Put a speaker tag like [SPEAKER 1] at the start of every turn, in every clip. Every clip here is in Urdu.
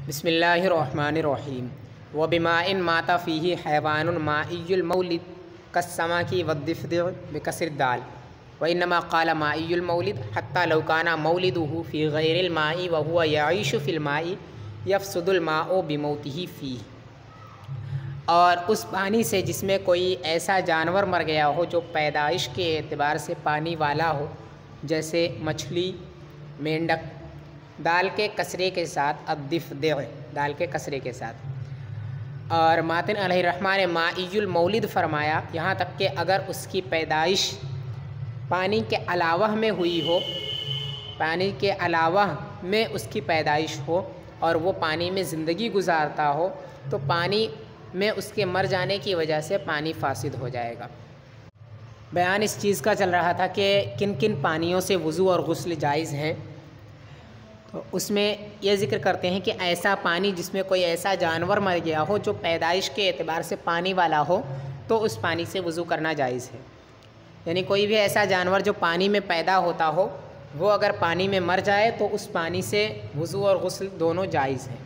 [SPEAKER 1] بسم اللہ الرحمن الرحیم وبماء مات فیہ حیوان مائی المولد کالسمک والضفدع بکسر الدال وانما قال مائی المولد حتی لو کان مولدہ فی غیر الماء وہو یعیش فی الماء یفسد الماء بموتہ فیہ، اور اس پانی سے جس میں کوئی ایسا جانور مر گیا ہو جو پیدائش کے اعتبار سے پانی والا ہو، جیسے مچھلی، مینڈک، دال کے کسرے کے ساتھ، الضفدع دال کے کسرے کے ساتھ۔ اور ماتن علیہ الرحمٰن نے مائی المولد فرمایا، یہاں تک کہ اگر اس کی پیدائش پانی کے علاوہ میں ہوئی ہو، پانی کے علاوہ میں اس کی پیدائش ہو اور وہ پانی میں زندگی گزارتا ہو، تو پانی میں اس کے مر جانے کی وجہ سے پانی فاسد ہو جائے گا۔ بیان اس چیز کا چل رہا تھا کہ کن کن پانیوں سے وضو اور غسل جائز ہیں، تو اس میں یہ ذکر کرتے ہیں کہ ایسا پانی جس میں کوئی ایسا جانور مر گیا ہو جو پیدائش کے اعتبار سے پانی والا ہو، تو اس پانی سے وضو کرنا جائز ہے۔ یعنی کوئی بھی ایسا جانور جو پانی میں پیدا ہوتا ہو، وہ اگر پانی میں مر جائے تو اس پانی سے وضو اور غسل دونوں جائز ہیں۔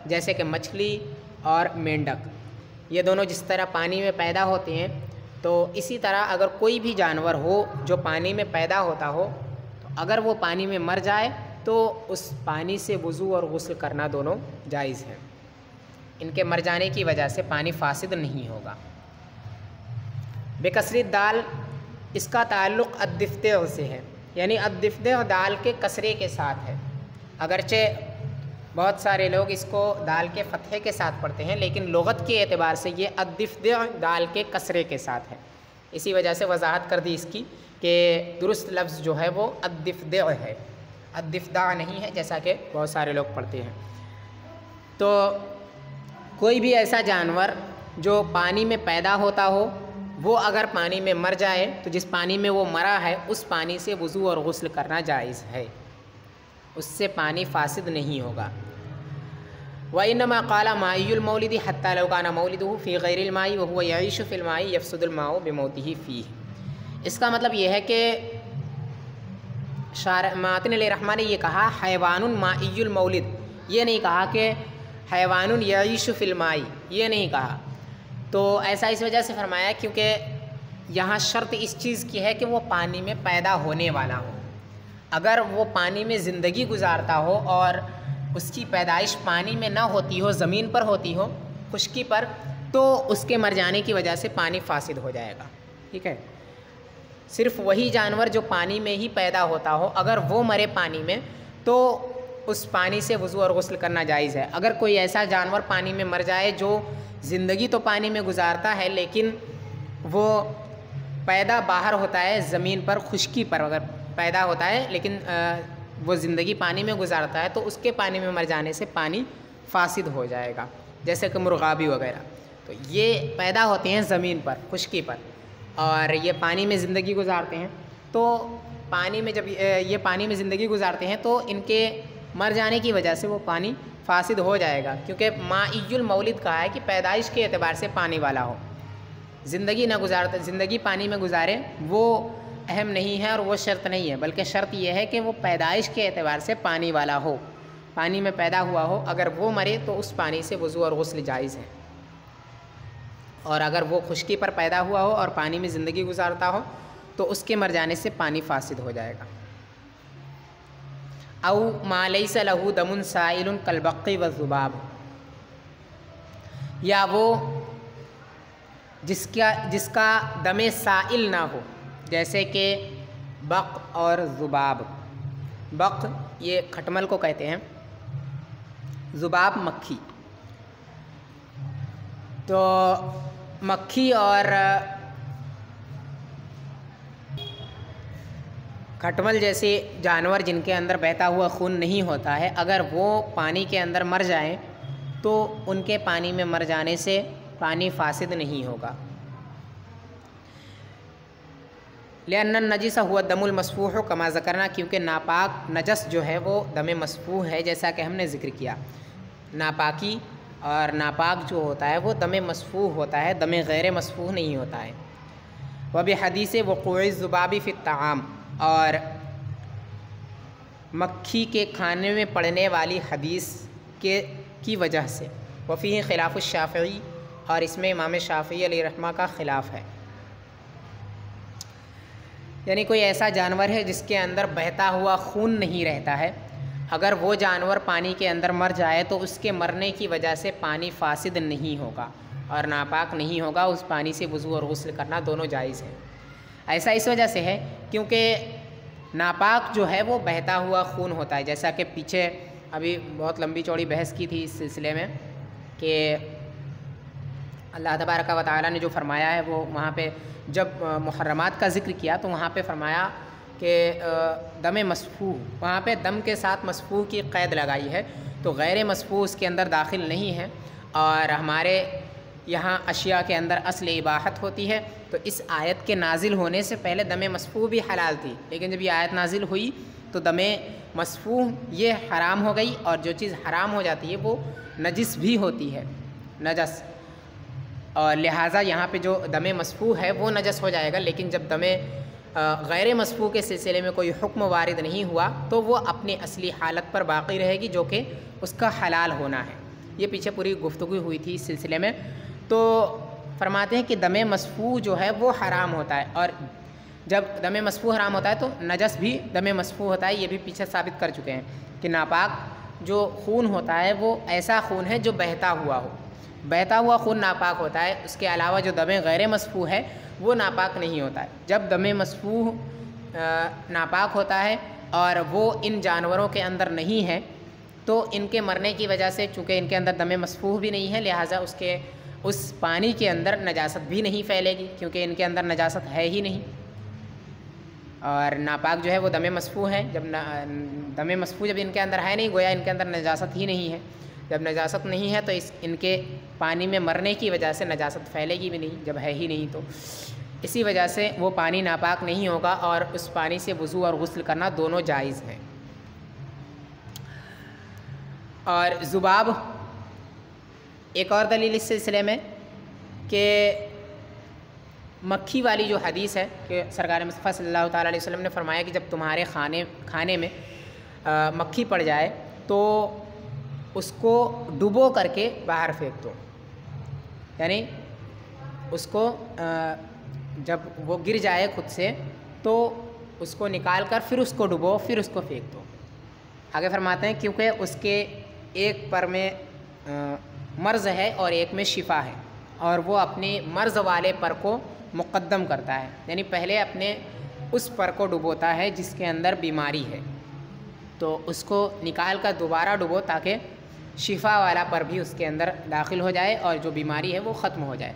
[SPEAKER 1] جیسے کہ مچھلی اور مینڈک، یہ دونوں جس طرح پانی میں پیدا ہوتے ہیں، تو اسی طرح اگر کوئی بھی جانور ہو جو پانی میں پیدا ہوتا ہو، تو اگر وہ پانی میں مر جائے تو اس پانی سے وضو اور غسل کرنا دونوں جائز ہے۔ ان کے مر جانے کی وجہ سے پانی فاسد نہیں ہوگا۔ بکسر الدال، اس کا تعلق الضفدع سے ہے، یعنی الضفدع دال کے کسرے کے ساتھ ہے۔ اگرچہ بہت سارے لوگ اس کو دال کے فتحے کے ساتھ پڑھتے ہیں، لیکن لغت کے اعتبار سے یہ الضفدع دال کے کسرے کے ساتھ ہے۔ اسی وجہ سے وضاحت کر دی اس کی کہ درست لفظ جو ہے وہ الضفدع ہے، الضفدع نہیں ہے جیسا کہ بہت سارے لوگ پڑھتے ہیں۔ تو کوئی بھی ایسا جانور جو پانی میں پیدا ہوتا ہو، وہ اگر پانی میں مر جائے تو جس پانی میں وہ مرا ہے اس پانی سے وضو اور غسل کرنا جائز ہے، اس سے پانی فاسد نہیں ہوگا۔ وَإِنَّمَا قَالَ مَاءُ الْمَوْلِدِ حَتَّى لَوْ كَانَ مَوْلِدُهُ فِي غَيْرِ الْمَاءِ وَهُوَ يَعِيشُ فِي الْمَاءِ يَفْسُدُ الْمَاءُ بِمَوْتِهِ فِيهِ۔ اس کا مطلب یہ ہے کہ ماتن علیہ الرحمٰن نے یہ کہا حیوان مائی المولد، یہ نہیں کہا کہ حیوان یعیش فی الماء، یہ نہیں کہا۔ تو ایسا اس وجہ سے فرمایا کیونکہ یہاں شرط اس چیز کی ہے کہ وہ پانی میں پیدا ہونے والا ہو۔ اگر وہ پانی میں زندگی گزارتا ہو اور اس کی پیدائش پانی میں نہ ہوتی ہو، زمین پر ہوتی ہو، خشکی پر، تو اس کے مر جانے کی وجہ سے پانی فاسد ہو جائے گا۔ ٹھیک ہے، صرف وہی جانور جو پانی میں ہی پیدا ہوتا ہو، اگر وہ مرے پانی میں تو اس پانی سے وضو اور غسل کرنا جائز ہے۔ اگر کوئی ایسا جانور پانی میں مر جائے جو زندگی تو پانی میں گزارتا ہے لیکن وہ پیدا باہر ہوتا ہے زمین پر، خشکی پر اگر پیدا ہوتا ہے لیکن وہ زندگی پانی میں گزارتا ہے، تو اس کے پانی میں مر جانے سے پانی فاسد ہو جائے گا، جیسے کہ مرغابی وغیرہ۔ تو یہ پیدا ہوتے ہیں زمین پر، خشکی پر، اور یہ پانی میں زندگی گزارتے ہیں۔ تو پانی میں جب یہ پانی میں زندگی گزارتے ہیں تو ان کے مر جانے کی وجہ سے وہ پانی فاسد ہو جائے گا، کیونکہ مائی المولد کہا ہے کہ پیدائش کے اعتبار سے پانی والا ہو۔ زندگی پانی میں گزارے وہ اہم نہیں ہے اور وہ شرط نہیں ہے، بلکہ شرط یہ ہے کہ وہ پیدائش کے اعتبار سے پانی والا ہو، پانی میں پیدا ہوا ہو۔ اگر وہ مرے تو اس پانی سے وضو اور غسل جائز ہے، اور اگر وہ خشکی پر پیدا ہوا ہو اور پانی میں زندگی گزارتا ہو تو اس کے مر جانے سے پانی فاسد ہو جائے گا۔ او ما لیس لہ دم سائل کالبق والذباب، یا وہ جس کا دم سائل نہ ہو، جیسے کہ بق اور ذباب۔ بق یہ کھٹمل کو کہتے ہیں، ذباب مکھی۔ تو مکھی اور کھٹمل جیسے جانور جن کے اندر بہتا ہوا خون نہیں ہوتا ہے، اگر وہ پانی کے اندر مر جائیں تو ان کے پانی میں مر جانے سے پانی فاسد نہیں ہوگا۔ لأن النجس هو الدم المسفوح كما ذکرنا، کیونکہ ناپاک نجس جو ہے وہ دم مسفوح ہے، جیسا کہ ہم نے ذکر کیا۔ ناپاکی اور ناپاک جو ہوتا ہے وہ دم مسفوح ہوتا ہے، دم غیر مسفوح نہیں ہوتا ہے۔ وبحدیث وقوع الذباب فی الطعام، اور مکھی کے کھانے میں پڑنے والی حدیث کی وجہ سے۔ وفیہ خلاف الشافعی، اور اس میں امام شافعی علیہ رحمہ کا خلاف ہے۔ یعنی کوئی ایسا جانور ہے جس کے اندر بہتا ہوا خون نہیں رہتا ہے، اگر وہ جانور پانی کے اندر مر جائے تو اس کے مرنے کی وجہ سے پانی فاسد نہیں ہوگا اور ناپاک نہیں ہوگا، اس پانی سے وضو اور غسل کرنا دونوں جائز ہے۔ ایسا اس وجہ سے ہے کیونکہ ناپاک جو ہے وہ بہتا ہوا خون ہوتا ہے، جیسا کہ پیچھے ابھی بہت لمبی چوڑی بحث کی تھی اس سلسلے میں کہ اللہ تبارک و تعالیٰ نے جو فرمایا ہے وہ وہاں پہ جب محرمات کا ذکر کیا تو وہاں پہ فرمایا کہ دم مسفوح، وہاں پہ دم کے ساتھ مسفوح کی قید لگائی ہے، تو غیر مسفوح اس کے اندر داخل نہیں ہے، اور ہمارے یہاں اشیاء کے اندر اصل اباحت ہوتی ہے، تو اس آیت کے نازل ہونے سے پہلے دم مسفوح بھی حلال تھی، لیکن جب یہ آیت نازل ہوئی تو دم مسفوح یہ حرام ہو گئی، اور جو چیز حرام ہو جاتی ہے وہ نجس بھی ہوتی ہے، نجس، اور لہٰذا یہاں پہ جو دم مسفوح ہے وہ نجس ہو جائے گا، لیکن جب دم غیر مسفوح کے سلسلے میں کوئی حکم وارد نہیں ہوا تو وہ اپنی اصلی حالت پر باقی رہے گی جو کہ اس کا حلال ہونا ہے۔ یہ پیچھے پوری گفتگو ہوئی تھی اس سلسلے میں، تو فرماتے ہیں کہ دم مسفوح جو ہے وہ حرام ہوتا ہے، اور جب دم مسفوح حرام ہوتا ہے تو نجس بھی دم مسفوح ہوتا ہے، یہ بھی پیچھے ثابت کر چکے ہیں کہ ناپاک جو خون ہوتا ہے وہ ایسا خون ہے جو بہتا ہوا ہو، بہتا ہوا خون ناپاک ہوتا ہے، اس کے علاوہ جو دم غیر مسفوح ہے وہ ناپاک نہیں ہوتا ہے۔ جب دم مسفوح ناپاک ہوتا ہے اور وہ ان جانوروں کے اندر نہیں ہے تو ان کے مرنے کی وجہ سے چونکہ ان کے اندر دم مسفوح بھی نہیں ہے، لہٰذا اس پانی کے اندر نجاست بھی نہیں پھیلے گی، کیونکہ ان کے اندر نجاست ہے ہی نہیں، اور ناپاک جو ہے وہ دم مسفوح ہے، جب دم مسفوح جب ان کے اندر ہے نہیں، گویا ان کے اندر نجاست ہی نہیں ہے، جب نجاست نہیں ہے تو ان کے پانی میں مرنے کی وجہ سے نجاست پھیلے گی بھی نہیں، جب ہے ہی نہیں تو اسی وجہ سے وہ پانی ناپاک نہیں ہوگا، اور اس پانی سے وضو اور غسل کرنا دونوں جائز ہیں۔ اور ذباب ایک اور دلیل اس سلسلے میں کہ مکھی والی جو حدیث ہے کہ سرکار مصطفیٰ صلی اللہ تعالیٰ علیہ وسلم نے فرمایا کہ جب تمہارے کھانے میں مکھی پڑ جائے تو اس کو ڈبو کر کے باہر پھینک دو، یعنی اس کو جب وہ گر جائے خود سے تو اس کو نکال کر پھر اس کو ڈبو، پھر اس کو پھینک دو۔ آگے فرماتے ہیں کیونکہ اس کے ایک پر میں مرض ہے اور ایک میں شفا ہے، اور وہ اپنے مرض والے پر کو مقدم کرتا ہے، یعنی پہلے اپنے اس پر کو ڈبوتا ہے جس کے اندر بیماری ہے، تو اس کو نکال کر دوبارہ ڈبو تاکہ شفا والا پر بھی اس کے اندر داخل ہو جائے اور جو بیماری ہے وہ ختم ہو جائے۔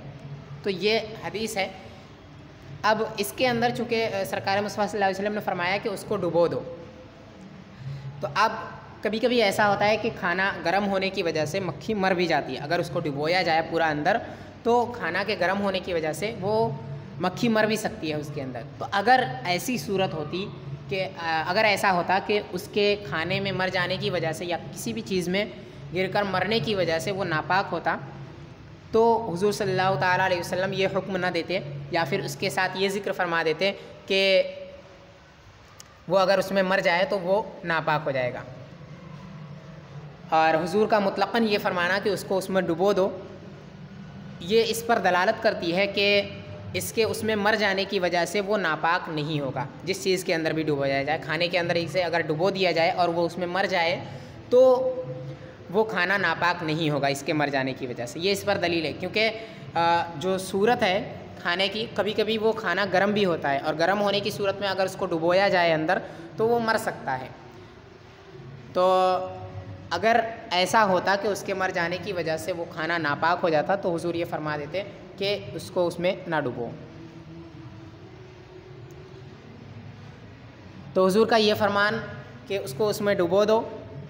[SPEAKER 1] تو یہ حدیث ہے۔ اب اس کے اندر چونکہ سرکار مصطفیٰ صلی اللہ علیہ وسلم نے فرمایا کہ اس کو ڈبو دو، تو اب کبھی کبھی ایسا ہوتا ہے کہ کھانا گرم ہونے کی وجہ سے مکھی مر بھی جاتی ہے، اگر اس کو ڈبویا جائے پورا اندر تو کھانا کے گرم ہونے کی وجہ سے وہ مکھی مر بھی سکتی ہے اس کے اندر۔ تو اگر ایسی صورت ہوتی کہ اگر ایسا ہوتا کہ اس کے کھانے میں مر جانے کی وجہ سے یا کسی بھی چیز میں گر کر مرنے کی وجہ سے وہ ناپاک ہوتا تو حضور صلی اللہ تعالیٰ علیہ وسلم یہ حکم نہ دیتے، یا پھر اس کے ساتھ یہ ذکر فرما دیتے کہ وہ اگر اس میں مر جائے تو وہ ناپاک ہو جائے گا، اور حضور کا مطلقاً یہ فرمانا کہ اس کو اس میں ڈبو دو، یہ اس پر دلالت کرتی ہے کہ اس میں مر جانے کی وجہ سے وہ ناپاک نہیں ہوگا۔ جس چیز کے اندر بھی ڈبویا جائے، کھانے کے اندر اسے اگر ڈبو دیا جائے اور وہ اس میں مر جائے تو وہ کھانا ناپاک نہیں ہوگا اس کے مر جانے کی وجہ سے۔ یہ اس پر دلیل ہے، کیونکہ جو صورت ہے کھانے کی، کبھی کبھی وہ کھانا گرم بھی ہوتا ہے، اور گرم ہونے کی صورت میں اگر اس کو ڈبویا جائے اندر تو وہ مر سکتا ہے۔ تو اگر ایسا ہوتا کہ اس کے مر جانے کی وجہ سے وہ کھانا ناپاک ہو جاتا تو حضور یہ فرما دیتے کہ اس کو اس میں نہ ڈبو۔ تو حضور کا یہ فرمان کہ اس کو اس میں ڈبو دو،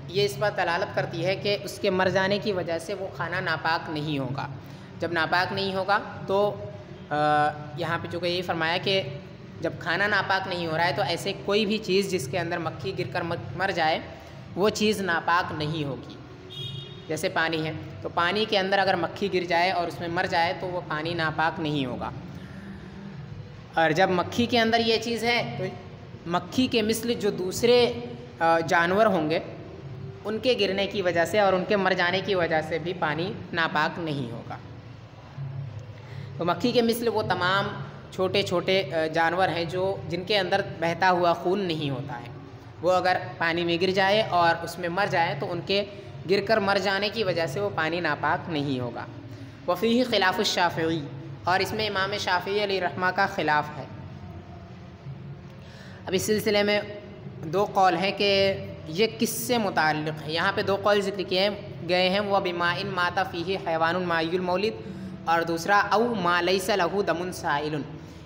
[SPEAKER 1] یہ اس پر دلالت کرتی ہے کہ اس کے مر جانے کی وجہ سے وہ کھانا ناپاک نہیں ہوگا۔ جب ناپاک نہیں ہوگا تو یہاں پہ چونکہ یہ فرمایا کہ جب کھانا ناپاک نہیں ہو رہا ہے تو ایسے کوئی بھی چیز جس کے اندر مکھی گر کر مر جائے وہ چیز ناپاک نہیں ہوگی۔ جیسے پانی ہے، تو پانی کے اندر اگر مکھی گر جائے اور اس میں مر جائے تو وہ پانی ناپاک نہیں ہوگا، اور جب مکھی کے اندر یہ چیز ہے تو مکھی کے مثل جو دوسرے جانور ہوں گے ان کے گرنے کی وجہ سے اور ان کے مر جانے کی وجہ سے بھی پانی ناپاک نہیں ہوگا۔ تو مکھی کے مثل وہ تمام چھوٹے چھوٹے جانور ہیں جن کے اندر بہتا ہوا خون نہیں ہوتا ہے، وہ اگر پانی میں گر جائے اور اس میں مر جائے تو ان کے گر کر مر جانے کی وجہ سے وہ پانی ناپاک نہیں ہوگا۔ وفیہ خلاف الشافعی، اور اس میں امام شافعی علیہ رحمہ کا خلاف ہے۔ اب اس سلسلے میں دو قول ہیں کہ یہ کس سے متعلق ہے۔ یہاں پہ دو قول ذکر کیے گئے ہیں، وہ بماء مات فیہ حیوان مائی المولد، اور دوسرا او ما لیس لہ دم سائل،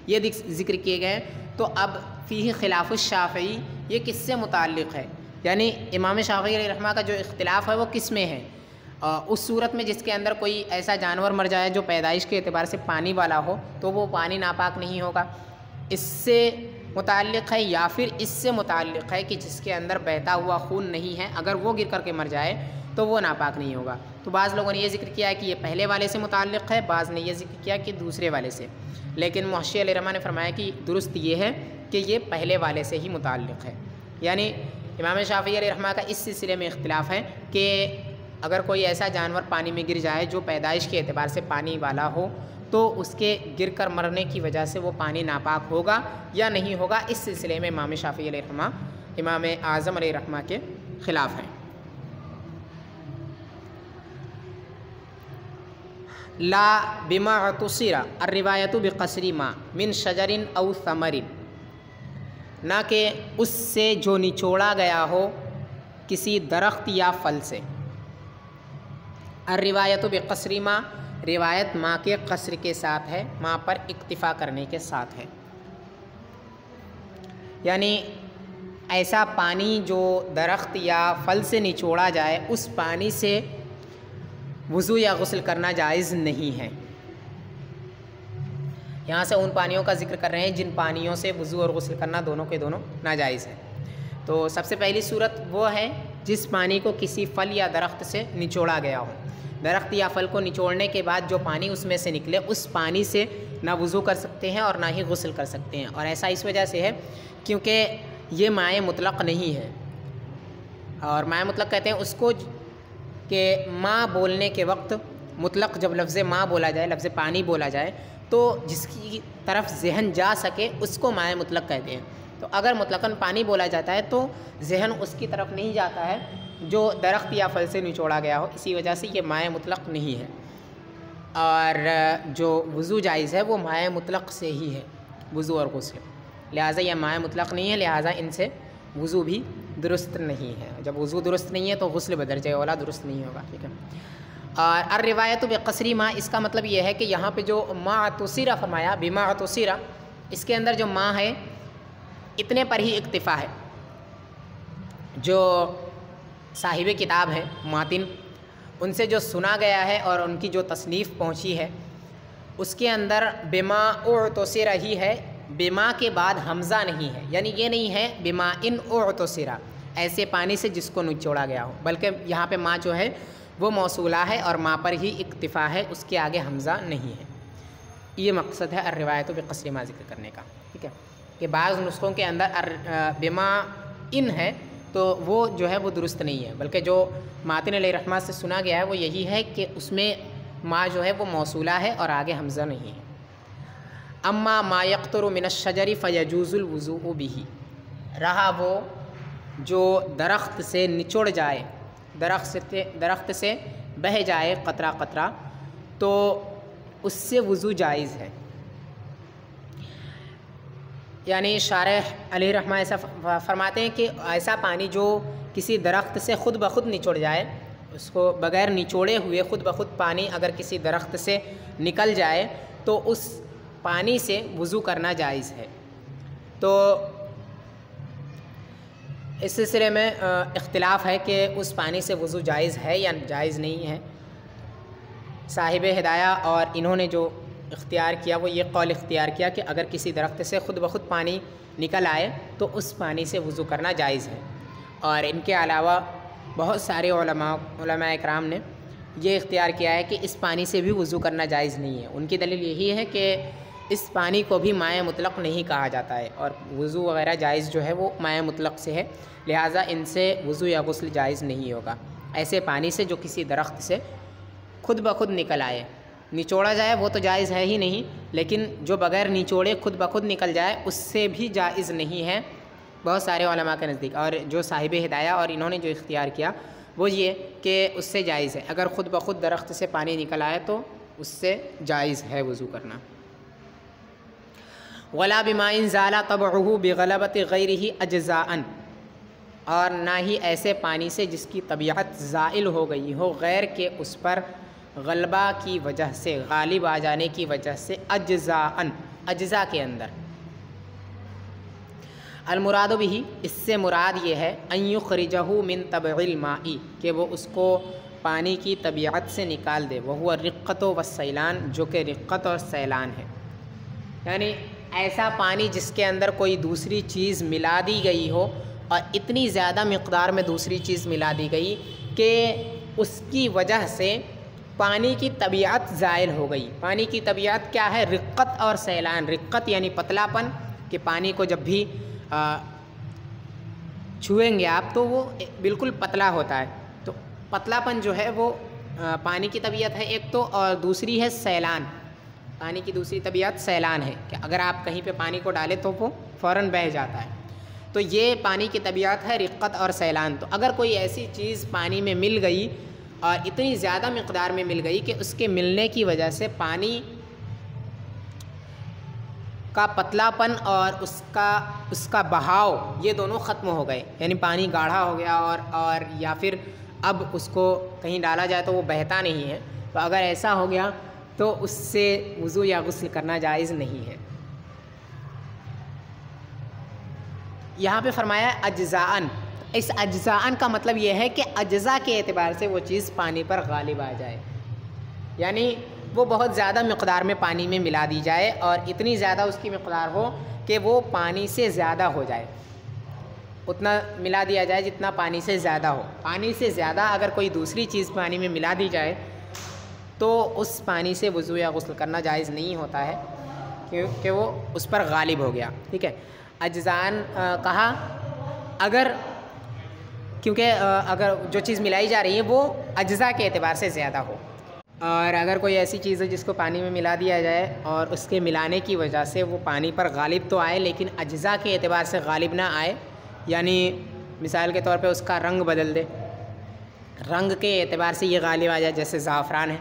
[SPEAKER 1] یہ ذکر کیے گئے ہیں۔ تو اب فیہ خلاف الشافعی یہ کس سے متعلق ہے، یعنی امام شافعی علیہ رحمہ کا جو اختلاف ہے وہ کس میں ہے؟ اس صورت میں جس کے اندر کوئی ایسا جانور مر جائے جو پیدائش کے اعتبار سے پانی والا ہو تو وہ پانی ناپاک نہیں ہوگا، اس سے متعلق ہے، یا پھر اس سے متعلق ہے کہ جس کے اندر بہتا ہوا خون نہیں ہے، اگر وہ گر کر کے مر جائے تو وہ ناپاک نہیں ہوگا۔ تو بعض لوگوں نے یہ ذکر کیا ہے کہ یہ پہلے والے سے متعلق ہے، بعض نے یہ ذکر کیا کہ دوسرے والے سے، لیکن محشی علیہ رحمہ نے فرمایا کہ درست یہ ہے کہ یہ پہلے والے سے ہی متعلق ہے۔ یعنی امام شافعی علیہ رحمہ کا اس سلسلے میں اختلاف ہے کہ اگر کوئی ایسا جانور پانی میں گر جائے جو پیدائش کے اعتبار سے پانی والا ہو تو اس کے گر کر مرنے کی وجہ سے وہ پانی ناپاک ہوگا یا نہیں ہوگا، اس سلسلے میں امام شافعی علیہ رحمہ امام اعظم علیہ رحمہ کے خلاف ہیں۔ لا بما اعتصر الروایت بقصر ما من شجر او ثمر، نہ کہ اس سے جو نچوڑا گیا ہو کسی درخت یا پھل سے۔ الروایت بقصر ما، روایت ما کے قصر کے ساتھ ہے، ما پر اکتفا کرنے کے ساتھ ہے، یعنی ایسا پانی جو درخت یا پھل سے نچوڑا جائے اس پانی سے وضو یا غسل کرنا جائز نہیں ہے۔ یہاں سے ان پانیوں کا ذکر کر رہے ہیں جن پانیوں سے وضو اور غسل کرنا دونوں کے دونوں ناجائز ہے۔ تو سب سے پہلی صورت وہ ہے جس پانی کو کسی پھل یا درخت سے نچوڑا گیا ہو، درخت یا پھل کو نچوڑنے کے بعد جو پانی اس میں سے نکلے اس پانی سے نہ وضو کر سکتے ہیں اور نہ ہی غسل کر سکتے ہیں، اور ایسا اس وجہ سے ہے کیونکہ یہ مائع مطلق نہیں ہے، اور مائع مطلق کہتے ہیں اس کو کہ ماں بولنے کے وقت مطلق جب لفظ ماں بولا جائے، لفظ پانی بولا جائے تو جس کی طرف ذہن جا سکے اس کو مائع مطلق کہتے ہیں۔ تو اگر مطلقاً پانی بولا جاتا ہے تو ذہن اس کی طرف نہیں جاتا ہے جو درخت یا پھل سے نچوڑا گیا ہو، اسی وجہ سے یہ مائع مطلق نہیں ہے۔ اور جو وضو جائز ہے وہ مائع مطلق سے ہی ہے، وضو اور غسل، لہٰذا یہ مائع مطلق نہیں ہے، لہٰذا ان سے وضو بھی درست نہیں ہے۔ جب وضو درست نہیں ہے تو غسل بدرجہ اولا درست نہیں ہوگا، ٹھیک ہے۔ اور الروایت بقصر ما، اس کا مطلب یہ ہے کہ یہاں پہ جو ما اعتصر فرمایا، بما اعتصر، اس کے اندر جو ما ہے اتنے پر ہی اکتفا ہے۔ جو صاحب کتاب ہے ماتن، ان سے جو سنا گیا ہے اور ان کی جو تصنیف پہنچی ہے اس کے اندر بما اعتصر ہی ہے، بما کے بعد حمزہ نہیں ہے، یعنی یہ نہیں ہے بما ان اعتصر، ایسے پانی سے جس کو نچوڑا گیا ہو، بلکہ یہاں پہ ما جو ہے وہ موصولہ ہے اور ما پر ہی اکتفا ہے، اس کے آگے حمزہ نہیں ہے۔ یہ مقصد ہے الروایت بقصر ما ذکر کرنے کا، ٹھیک ہے، کہ بعض نسخوں کے اندر بما ان ہے تو وہ جو ہے وہ درست نہیں ہے، بلکہ جو ماتن علیہ رحمہ سے سنا گیا ہے وہ یہی ہے کہ اس میں ما جو ہے وہ موصولہ ہے اور آگے حمزہ نہیں ہے۔ اما ما یقطر من الشجر فیجوز الوضوء به، رہا وہ جو درخت سے نچوڑ جائے، درخت سے بہہ جائے قطرہ قطرہ، تو اس سے وضو جائز ہے۔ یعنی شارح علیہ رحمہ ایسا فرماتے ہیں کہ ایسا پانی جو کسی درخت سے خود بخود نچوڑ جائے، اس کو بغیر نچوڑے ہوئے خود بخود پانی اگر کسی درخت سے نکل جائے تو اس پانی سے وضو کرنا جائز ہے۔ تو اس سلسلے میں اختلاف ہے کہ اس پانی سے وضو جائز ہے یا جائز نہیں ہے۔ صاحب ہدایہ اور انہوں نے جو اختیار کیا وہ یہ قول اختیار کیا کہ اگر کسی درخت سے خود بخود پانی نکل آئے تو اس پانی سے وضو کرنا جائز ہے، اور ان کے علاوہ بہت سارے علماء اکرام نے یہ اختیار کیا ہے کہ اس پانی سے بھی وضو کرنا جائز نہیں ہے۔ ان کی دلیل یہی ہے کہ اس پانی کو بھی مائع مطلق نہیں کہا جاتا ہے، اور وضو وغیرہ جائز جو ہے وہ مائع مطلق سے ہے، لہٰذا ان سے وضو یا غسل جائز نہیں ہوگا۔ ایسے پانی سے جو کسی درخت سے خود بخود نکل آئے، نچوڑا جائے وہ تو جائز ہے ہی نہیں، لیکن جو بغیر نچوڑے خود بخود نکل جائے اس سے بھی جائز نہیں ہے بہت سارے علماء کے نزدیک، اور جو صاحب ہدایہ اور انہوں نے جو اختیار کیا وہ یہ کہ اس سے جائز ہے، اگر خود بخود درخت سے پانی نکل آئے تو اس سے جائز ہے وضو کرنا۔ ولا بماء زال طبعه بغلبۃ غیرہ اجزاء، اور نہ ہی ایسے پانی سے جس کی طبیعت زائل ہو گئی ہو غیر کے اس پر غلبہ کی وجہ سے، غالب آ جانے کی وجہ سے، اجزاء کے اندر۔ المراد بھی، اس سے مراد یہ ہے ان یخرجہ من طبع الماء، کہ وہ اس کو پانی کی طبیعت سے نکال دے، وہو الرقۃ والسیلان، جو کہ رقت اور سیلان ہے، یعنی ایسا پانی جس کے اندر کوئی دوسری چیز ملا دی گئی ہو، اور اتنی زیادہ مقدار میں دوسری چیز ملا دی گئی کہ اس کی وجہ سے پانی کی طبیعت زائل ہو گئی۔ پانی کی طبیعت کیا ہے؟ رقت اور سیلان۔ رقت یعنی پتلا پن، کہ پانی کو جب بھی چھوئیں گے آپ تو وہ بالکل پتلا ہوتا ہے، تو پتلا پن جو ہے وہ پانی کی طبیعت ہے ایک تو، اور دوسری ہے سیلان۔ پانی کی دوسری طبیعت سیلان ہے کہ اگر آپ کہیں پہ پانی کو ڈالیں تو وہ فوراً بہہ جاتا ہے، تو یہ پانی کی طبیعت ہے رقت اور سیلان۔ تو اگر کوئی ایسی چیز پانی میں مل گئی اور اتنی زیادہ مقدار میں مل گئی کہ اس کے ملنے کی وجہ سے پانی کا پتلا پن اور اس کا بہاؤ یہ دونوں ختم ہو گئے، یعنی پانی گاڑھا ہو گیا اور یا پھر اب اس کو کہیں ڈالا جائے تو وہ بہتا نہیں ہے، تو اگر ایسا ہو گیا تو اس سے وضو یا غسل کرنا جائز نہیں ہے۔ یہاں پہ فرمایا اجزاءن، اس اجزاءن کا مطلب یہ ہے کہ اجزاء کے اعتبار سے وہ چیز پانی پر غالب آ جائے، یعنی وہ بہت زیادہ مقدار میں پانی میں ملا دی جائے اور اتنی زیادہ اس کی مقدار ہو کہ وہ پانی سے زیادہ ہو جائے، اتنا ملا دیا جائے جتنا پانی سے زیادہ ہو۔ پانی سے زیادہ اگر کوئی دوسری چیز پانی میں ملا دی جائے تو اس پانی سے وضو یا غسل کرنا جائز نہیں ہوتا ہے، کیونکہ وہ اس پر غالب ہو گیا۔ ٹھیک ہے، اجزاءن کہا کیونکہ اگر جو چیز ملائی جا رہی ہے وہ اجزاء کے اعتبار سے زیادہ ہو، اور اگر کوئی ایسی چیز ہے جس کو پانی میں ملا دیا جائے اور اس کے ملانے کی وجہ سے وہ پانی پر غالب تو آئے لیکن اجزاء کے اعتبار سے غالب نہ آئے، یعنی مثال کے طور پہ اس کا رنگ بدل دے، رنگ کے اعتبار سے یہ غالب آ جائے، جیسے زعفران ہے،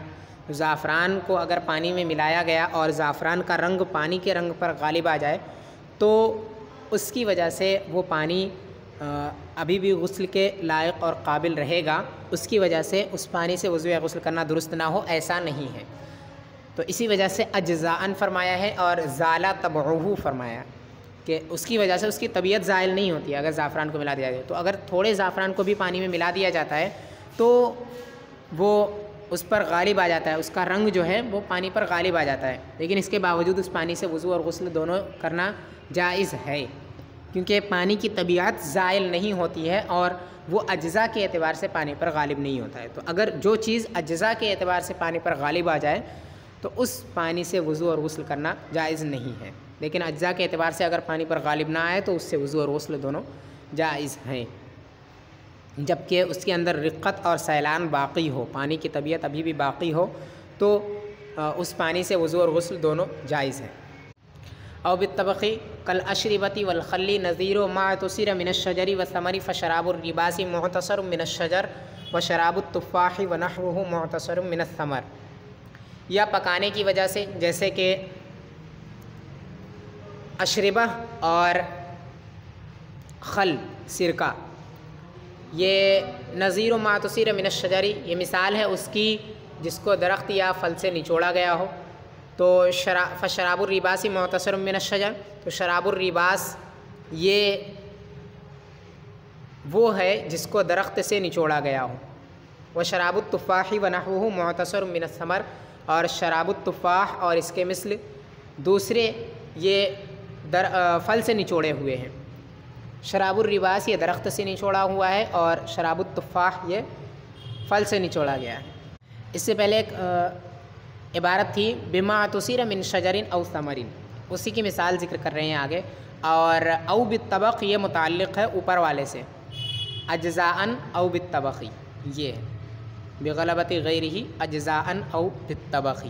[SPEAKER 1] زعفران کو اگر پانی میں ملایا گیا اور زعفران کا رنگ پانی کے رنگ پر غالب آ جائے تو اس کی وجہ سے وہ پانی ابھی بھی غسل کے لائق اور قابل رہے گا، اس کی وجہ سے اس پانی سے وضو یا غسل کرنا درست نہ ہو، ایسا نہیں ہے۔ تو اسی وجہ سے اجزاءن فرمایا ہے اور زالا طبعہ فرمایا کہ اس کی وجہ سے اس کی طبیعت زائل نہیں ہوتی ہے اگر زعفران کو ملا دیا جائے۔ تو اگر تھوڑے زعفران کو بھی پانی میں ملا دیا جاتا ہے تو وہ اس پر غالب آ جاتا ہے، اس کا رنگ جو ہے وہ پانی پر غالب آ جاتا ہے، لیکن اس کے باوجود اس پانی سے وضو اور غسل دونوں کرنا جائز ہے، کیونکہ پانی کی طبیعت زائل نہیں ہوتی ہے اور وہ اجزاء کے اعتبار سے پانی پر غالب نہیں ہوتا ہے۔ تو اگر جو چیز اجزاء کے اعتبار سے پانی پر غالب آ جائے تو اس پانی سے وضو اور غسل کرنا جائز نہیں ہے، لیکن اجزاء کے اعتبار سے اگر پانی پر غالب نہ آئے تو اس سے وضو اور غسل دونوں جائز ہیں، جبکہ اس کے اندر رقت اور سیلان باقی ہو، پانی کی طبیعت ابھی بھی باقی ہو تو اس پانی سے وضو اور غسل دونوں جائز ہیں۔ او بالطبقی کالاشربۃ والخل نظیر ما تصیر من الشجر والثمر فشراب الرباس معتصر من الشجر وشراب التفاح ونحوه معتصر من الثمر، یا پکانے کی وجہ سے، جیسے کہ اشربہ اور خل سرکہ، یہ نظیر ما تصیر من الشجر، یہ مثال ہے اس کی جس کو درخت یا پھل سے نچوڑا گیا ہو، تو فشراب الرباس معتصر من الشجر، تو شراب الرباس یہ وہ ہے جس کو درخت سے نچوڑا گیا ہو، وشراب التفاح ونحوه معتصر من الثمر، اور شراب التفاح اور اس کے مثل دوسرے یہ پھل سے نچوڑے ہوئے ہیں۔ شراب الرباس یہ درخت سے نچوڑا ہوا ہے اور شراب التفاح یہ پھل سے نچوڑا گیا ہے۔ اس سے پہلے ایک عبارت تھی بما تصیر من شجر او ثمر، اسی کی مثال ذکر کر رہے ہیں آگے. اور او بالطبق یہ متعلق ہے اوپر والے سے، اجزاء او بالطبق یہ ہے بغلبۃ غیرہ اجزاء او بالطبق،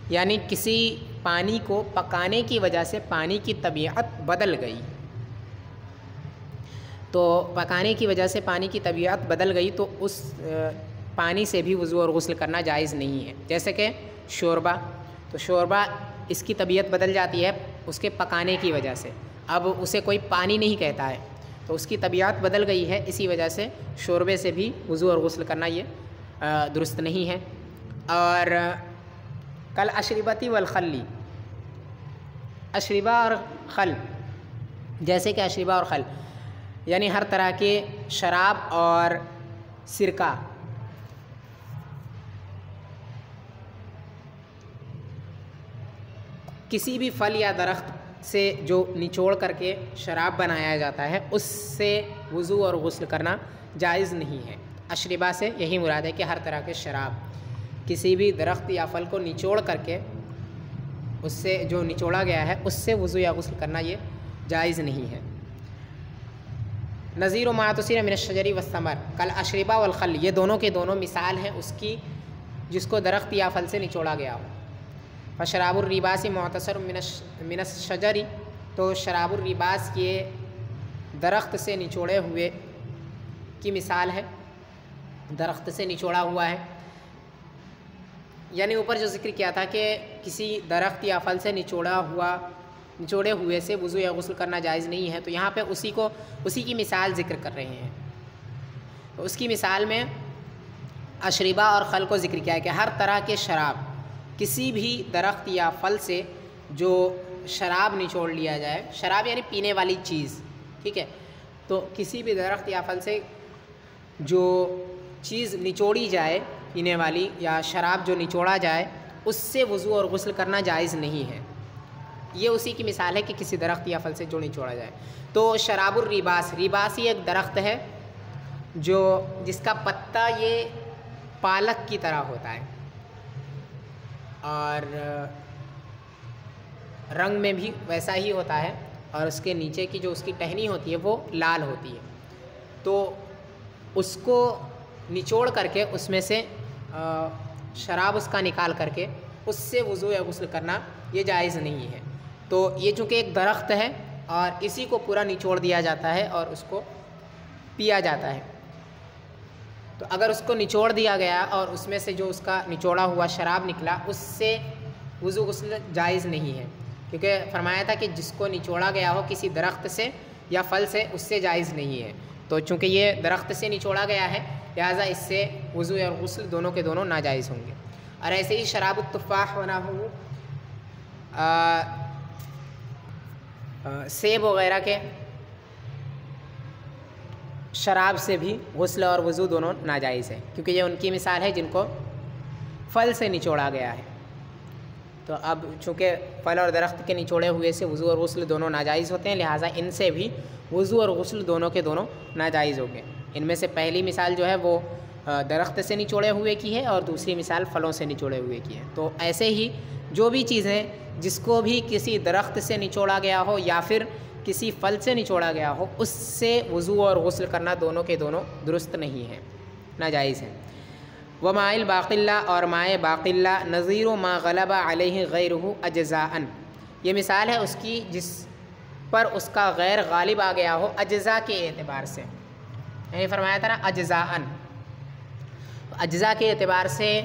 [SPEAKER 1] یعنی کسی پانی کو پکانے کی وجہ سے پانی کی طبیعت بدل گئی. تو پکانے کی وجہ سے پانی کی طبیعت بدل گئی تو اس پانی سے بھی وضو اور غسل کرنا جائز نہیں ہے. جیسے کہ شوربہ، تو شوربہ اس کی طبیعت بدل جاتی ہے اس کے پکانے کی وجہ سے، اب اسے کوئی پانی نہیں کہتا ہے تو اس کی طبیعت بدل گئی ہے، اسی وجہ سے شوربے سے بھی وضو اور غسل کرنا یہ درست نہیں ہے. اور کل اشربتی والخلی، اشربہ اور خل، جیسے کہ اشربہ اور خل یعنی ہر طرح کے شراب اور سرکہ، کسی بھی پھل یا درخت سے جو نچوڑ کر کے شراب بنایا جاتا ہے اس سے وضو اور غسل کرنا جائز نہیں ہے. اشربہ سے یہی مراد ہے کہ ہر طرح کے شراب، کسی بھی درخت یا پھل کو نچوڑ کر کے اس سے جو نچوڑا گیا ہے اس سے وضو یا غسل کرنا یہ جائز نہیں ہے. نظیر ما تصیر من الشجر والثمر کل اشربہ والخل، یہ دونوں کے دونوں مثال ہیں اس کی جس کو درخت یا پھل سے نچوڑا گیا ہو. فشراب الریباس معتصر من الشجر، تو شراب الریباس یہ درخت سے نچوڑے ہوئے کی مثال ہے، درخت سے نچوڑا ہوا ہے. یعنی اوپر جو ذکر کیا تھا کہ کسی درخت یا پھل سے نچوڑے ہوئے سے وضو یا غسل کرنا جائز نہیں ہے، تو یہاں پہ اسی کی مثال ذکر کر رہے ہیں. تو اس کی مثال میں اشربہ اور خل کو ذکر کیا ہے کہ ہر طرح کے شراب، کسی بھی درخت یا پھل سے جو شراب نچوڑ لیا جائے، شراب یعنی پینے والی چیز، ٹھیک ہے، تو کسی بھی درخت یا پھل سے جو چیز نچوڑی جائے پینے والی یا شراب جو نچوڑا جائے اس سے وضو اور غسل کرنا جائز نہیں ہے. یہ اسی کی مثال ہے کہ کسی درخت یا پھل سے جو نچوڑا جائے. تو شراب الریباس، ریباس یہ ایک درخت ہے جس کا پتا یہ پالک کی طرح ہوتا ہے اور رنگ میں بھی ویسا ہی ہوتا ہے، اور اس کے نیچے کی جو اس کی ٹہنی ہوتی ہے وہ لال ہوتی ہے. تو اس کو نچوڑ کر کے اس میں سے شراب اس کا نکال کر کے اس سے وضو یا غسل کرنا یہ جائز نہیں ہے. تو یہ چونکہ ایک درخت ہے اور اسی کو پورا نچوڑ دیا جاتا ہے اور اس کو پیا جاتا ہے، تو اگر اس کو نچوڑ دیا گیا اور اس میں سے جو اس کا نچوڑا ہوا شراب نکلا اس سے وضو غسل جائز نہیں ہے، کیونکہ فرمایا تھا کہ جس کو نچوڑا گیا ہو کسی درخت سے یا پھل سے اس سے جائز نہیں ہے. تو چونکہ یہ درخت سے نچوڑا گیا ہے لہٰذا اس سے وضو اور غسل دونوں کے دونوں ناجائز ہوں گے. اور ایسے ہی شراب التفاح ونحوہ، سیب وغیرہ کے شراب سے بھی غسل اور وضو دونوں ناجائز ہے، کیونکہ یہ ان کی مثال ہے جن کو پھل سے نچوڑا گیا ہے. تو اب چونکہ پھل اور درخت کے نچوڑے ہوئے سے وضو اور غسل دونوں ناجائز ہوتے ہیں لہٰذا ان سے بھی وضو اور غسل دونوں کے دونوں ناجائز ہوں گے. ان میں سے پہلی مثال جو ہے وہ درخت سے نچوڑے ہوئے کی ہے اور دوسری مثال پھلوں سے نچوڑے ہوئے کی ہے. تو ایسے ہی جو بھی چیزیں جس کو بھی کسی درخت سے نچوڑا گیا ہو یا پھر کسی پھل سے نچوڑا گیا ہو اس سے وضو اور غسل کرنا دونوں کے دونوں درست نہیں ہے، ناجائز ہے. وماء الباقلہ، اور مائع باقلہ نظیر ما غلب علیہ غیرہ اجزاء، یہ مثال ہے اس کی جس پر اس کا غیر غالب آ گیا ہو اجزاء کے اعتبار سے. یعنی فرمایا تھا نا اجزاء کے اعتبار سے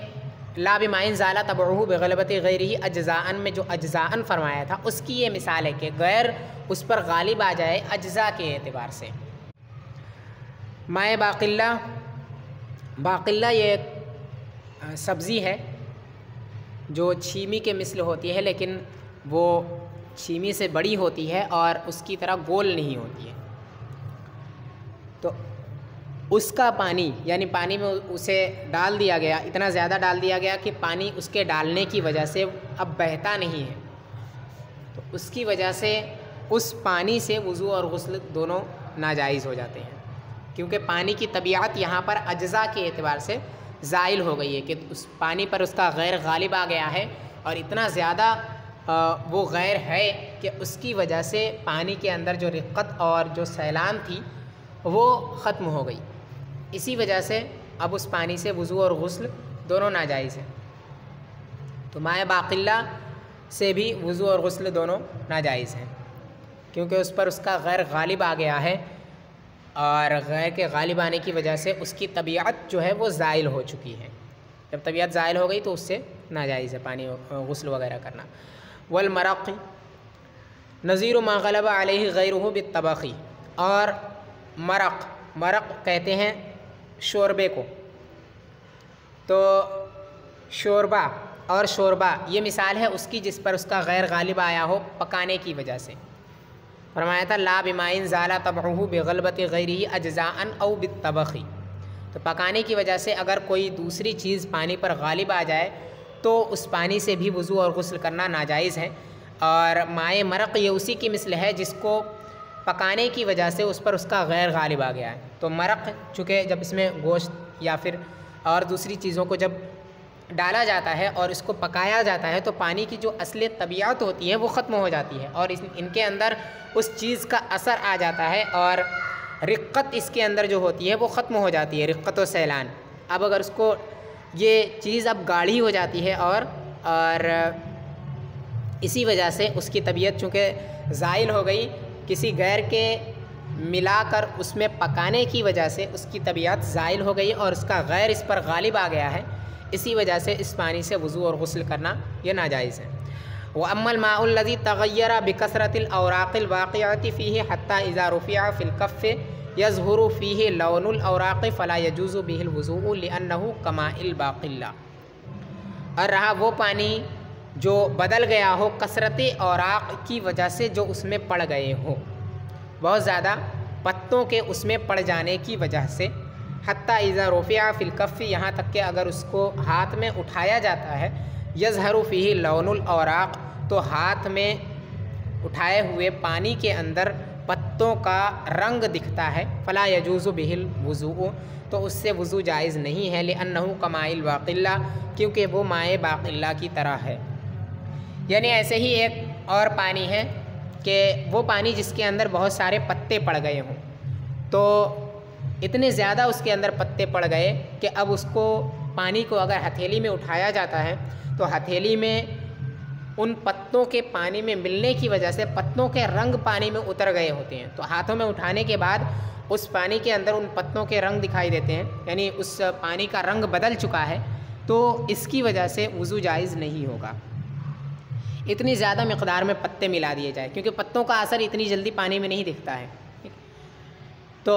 [SPEAKER 1] لا بماء زال تبعہ بغلبۃ غیرہ اجزاء میں جو اجزاء فرمایا تھا اس کی یہ مثال ہے کہ غیر اس پر غالب آ جائے اجزاء کے اعتبار سے. مائع باقلہ یہ ایک سبزی ہے جو چھیمی کے مثل ہوتی ہے لیکن وہ چھیمی سے بڑی ہوتی ہے اور اس کی طرح گول نہیں ہوتی ہے. تو اس کا پانی یعنی پانی میں اسے ڈال دیا گیا، اتنا زیادہ ڈال دیا گیا کہ پانی اس کے ڈالنے کی وجہ سے اب بہتا نہیں ہے، تو اس کی وجہ سے اس پانی سے وضو اور غسل دونوں ناجائز ہو جاتے ہیں، کیونکہ پانی کی طبیعت یہاں پر اجزاء کے اعتبار سے زائل ہو گئی ہے، کہ اس پانی پر اس کا غیر غالب آ گیا ہے اور اتنا زیادہ وہ غیر ہے کہ اس کی وجہ سے پانی کے اندر جو رقت اور جو سیلان تھی وہ ختم ہو گئی، اسی وجہ سے اب اس پانی سے وضو اور غسل دونوں ناجائز ہیں۔ تو مائع باقلہ سے بھی وضو اور غسل دونوں ناجائز ہیں، کیونکہ اس پر اس کا غیر غالب آ گیا ہے اور غیر کے غالب آنے کی وجہ سے اس کی طبیعت جو ہے وہ زائل ہو چکی ہے۔ جب طبیعت زائل ہو گئی تو اس سے ناجائز ہے پانی غسل وغیرہ کرنا۔ والمرق نظیر ما غلب علیہ غیرہ بالطبخ، اور مرق کہتے ہیں شوربے کو، تو شوربہ یہ مثال ہے اس کی جس پر اس کا غیر غالب آیا ہو پکانے کی وجہ سے۔ فرمایا تھا لا بمائن زالا طبعہ بغلبت غیرہ اجزاء او بالطبخ، تو پکانے کی وجہ سے اگر کوئی دوسری چیز پانی پر غالب آ جائے تو اس پانی سے بھی وضو اور غسل کرنا ناجائز ہے۔ اور مائع مرق یہ اسی کی مثل ہے جس کو پکانے کی وجہ سے اس پر اس کا غیر غالب آ گیا ہے۔ تو مرق چونکہ جب اس میں گوشت یا پھر اور دوسری چیزوں کو جب ڈالا جاتا ہے اور اس کو پکایا جاتا ہے تو پانی کی جو اصل طبیعت ہوتی ہے وہ ختم ہو جاتی ہے اور ان کے اندر اس چیز کا اثر آ جاتا ہے اور رقت اس کے اندر جو ہوتی ہے وہ ختم ہو جاتی ہے، رقت و سیلان۔ اب اگر اس کو یہ چیز اب گاڑھی ہو جاتی ہے اور اسی وجہ سے اس کی طبیعت چونکہ زائل ہو گئی، کسی غیر کے ملا کر اس میں پکانے کی وجہ سے اس کی طبیعت زائل ہو گئی اور اس کا غیر اس پر غالب آ گیا ہے، اسی وجہ سے اس پانی سے وضو اور غسل کرنا یہ ناجائز ہے۔ وَأَمَّا الْمَاءُ الَّذِي تَغَيَّرَ بِكَثْرَةِ الْأَوْرَاقِ الْوَاقِعَةِ فِيهِ حَتَّى إِذَا رُفِعَ فِي الْكَفِّ يَظْهُرُ فِيهِ لَوْنُ الْأَوْرَاقِ فَلَا يَجُوزُ بِهِ الْوُضُوءُ لِأَنَّهُ كَمَاءِ الْبَاقِلَّةِ، اور رہا وہ پانی جو بدل گیا ہو کثرت اوراق کی وجہ سے، جو اس میں پڑ گئے ہوں، بہت زیادہ پتوں کے اس میں پڑ جانے کی وجہ سے، حتیٰ اذا رفع فی الکف، یہاں تک کہ اگر اس کو ہاتھ میں اٹھایا جاتا ہے، یظہر فیہ لون الاوراق، تو ہاتھ میں اٹھائے ہوئے پانی کے اندر پتوں کا رنگ دکھتا ہے، فلا یجوز بہ الوضوء، تو اس سے وضو جائز نہیں ہے، لأنہ کماء الباقلہ، کیونکہ وہ مائع باقلہ کی طرح ہے۔ یعنی ایسے ہی ایک اور پانی ہے کہ وہ پانی جس کے اندر بہت سارے پتے پڑ گئے ہوں، تو اتنے زیادہ اس کے اندر پتے پڑ گئے کہ اب اس کو پانی کو اگر ہتھیلی میں اٹھایا جاتا ہے تو ہتھیلی میں ان پتوں کے پانی میں ملنے کی وجہ سے پتوں کے رنگ پانی میں اتر گئے ہوتے ہیں، تو ہاتھوں میں اٹھانے کے بعد اس پانی کے اندر ان پتوں کے رنگ دکھائی دیتے ہیں، یعنی اس پانی کا رنگ بدل چکا ہے، تو اس کی وجہ سے وضو جائز نہیں ہوگا۔ اتنی زیادہ مقدار میں پتے ملا دیے جائے، کیونکہ پتوں کا اثر اتنی جلدی پانی میں نہیں دکھتا ہے، تو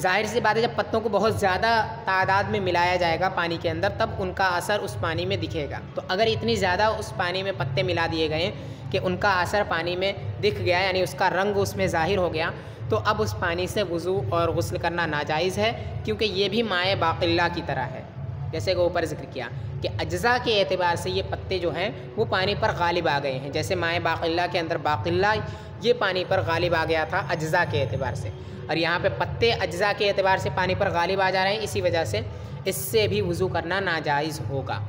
[SPEAKER 1] ظاہر سی بات ہے جب پتوں کو بہت زیادہ تعداد میں ملایا جائے گا پانی کے اندر تب ان کا اثر اس پانی میں دکھے گا، تو اگر اتنی زیادہ اس پانی میں پتے ملا دیے گئے کہ ان کا اثر پانی میں دکھ گیا، یعنی اس کا رنگ اس میں ظاہر ہو گیا، تو اب اس پانی سے وضو اور غسل کرنا ناجائز ہے، کیونکہ یہ بھی مائع باقلہ کی طرح ہے، جیسے کہ اوپر ذکر کیا کہ اجزاء کے اعتبار سے یہ پتے جو ہیں وہ پانی پر غالب آ گئے ہیں، جیسے مائع باقلہ کے اندر باقلہ یہ پانی پر غالب آ گیا تھا اجزاء کے اعتبار سے، اور یہاں پہ پتے اجزاء کے اعتبار سے پانی پر غالب آ جا رہے ہیں، اسی وجہ سے اس سے بھی وضو کرنا ناجائز ہوگا۔